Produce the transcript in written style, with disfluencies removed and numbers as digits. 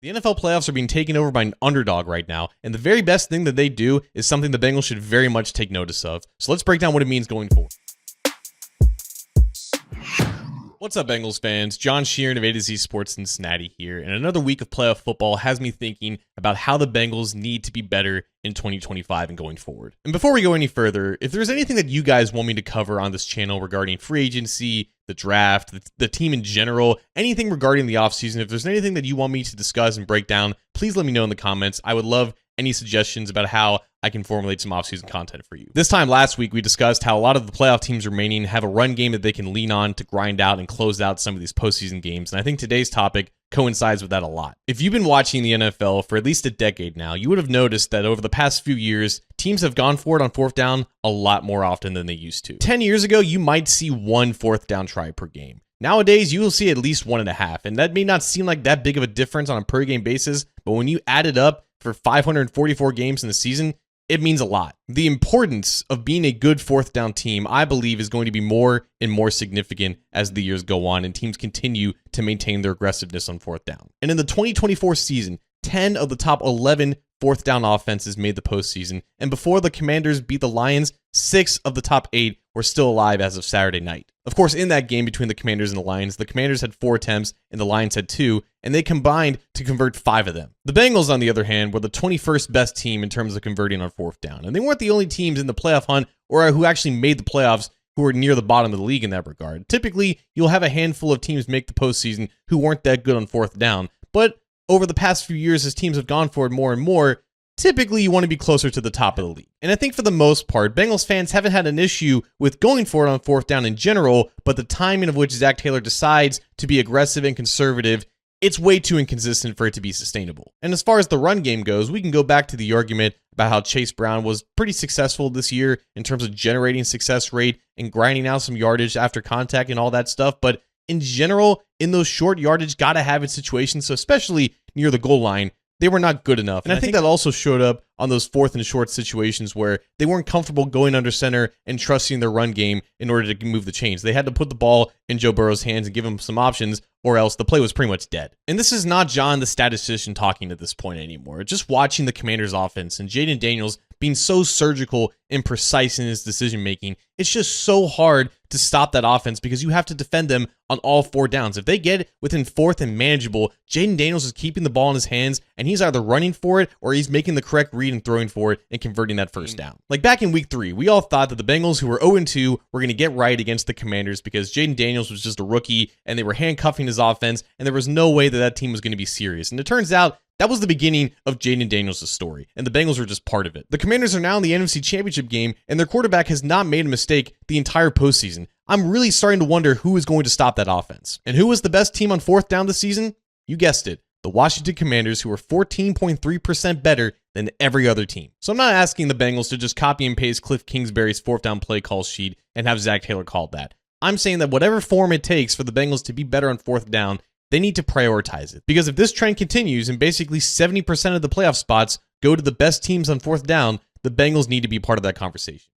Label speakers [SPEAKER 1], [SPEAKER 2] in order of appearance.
[SPEAKER 1] The NFL playoffs are being taken over by an underdog right now, and the very best thing that they do is something the Bengals should very much take notice of. So let's break down what it means going forward. What's up, Bengals fans? John Sheeran of A to Z Sports Cincinnati here, and another week of playoff football has me thinking about how the Bengals need to be better in 2025 and going forward. And before we go any further, if there's anything that you guys want me to cover on this channel regarding free agency, the draft, the team in general, anything regarding the offseason, if there's anything that you want me to discuss and break down, please let me know in the comments. I would love any suggestions about how I can formulate some offseason content for you. This time last week, we discussed how a lot of the playoff teams remaining have a run game that they can lean on to grind out and close out some of these postseason games, and I think today's topic coincides with that a lot. If you've been watching the NFL for at least a decade now, you would have noticed that over the past few years, teams have gone for it on fourth down a lot more often than they used to. 10 years ago, you might see one fourth down try per game. Nowadays, you will see at least 1.5, and that may not seem like that big of a difference on a per game basis, but when you add it up for 544 games in the season, it means a lot. The importance of being a good fourth down team, I believe, is going to be more and more significant as the years go on and teams continue to maintain their aggressiveness on fourth down. And in the 2024 season, 10 of the top 11 fourth down offenses made the postseason, and before the Commanders beat the Lions, 6 of the top 8 were still alive as of Saturday night. Of course, in that game between the Commanders and the Lions, the Commanders had 4 attempts and the Lions had 2, and they combined to convert 5 of them. The Bengals, on the other hand, were the 21st best team in terms of converting on fourth down, and they weren't the only teams in the playoff hunt or who actually made the playoffs who were near the bottom of the league in that regard. Typically, you'll have a handful of teams make the postseason who weren't that good on fourth down, but over the past few years, as teams have gone for it more and more, typically you want to be closer to the top of the league. And I think for the most part, Bengals fans haven't had an issue with going for it on fourth down in general, but the timing of which Zach Taylor decides to be aggressive and conservative, it's way too inconsistent for it to be sustainable. And as far as the run game goes, we can go back to the argument about how Chase Brown was pretty successful this year in terms of generating success rate and grinding out some yardage after contact and all that stuff, but in general, in those short yardage, gotta have it situations, so especially near the goal line, they were not good enough. And I think that also showed up on those fourth and short situations where they weren't comfortable going under center and trusting their run game in order to move the chains. They had to put the ball in Joe Burrow's hands and give him some options, or else the play was pretty much dead. And this is not John, the statistician, talking at this point anymore. Just watching the Commanders' offense and Jaden Daniels being so surgical and precise in his decision-making, it's just so hard to stop that offense because you have to defend them on all 4 downs. If they get within fourth and manageable, Jaden Daniels is keeping the ball in his hands, and he's either running for it or he's making the correct read and throwing for it and converting that first down. Like back in week 3, we all thought that the Bengals, who were 0-2, were going to get right against the Commanders because Jaden Daniels was just a rookie, and they were handcuffing his offense, and there was no way that that team was going to be serious. And it turns out that was the beginning of Jaden Daniels' story, and the Bengals were just part of it. The Commanders are now in the NFC Championship game, and their quarterback has not made a mistake the entire postseason. I'm really starting to wonder who is going to stop that offense. And who was the best team on fourth down this season? You guessed it, the Washington Commanders, who were 14.3% better than every other team. So I'm not asking the Bengals to just copy and paste Cliff Kingsbury's fourth down play call sheet and have Zach Taylor call that. I'm saying that whatever form it takes for the Bengals to be better on fourth down, they need to prioritize it. Because if this trend continues and basically 70% of the playoff spots go to the best teams on fourth down, the Bengals need to be part of that conversation.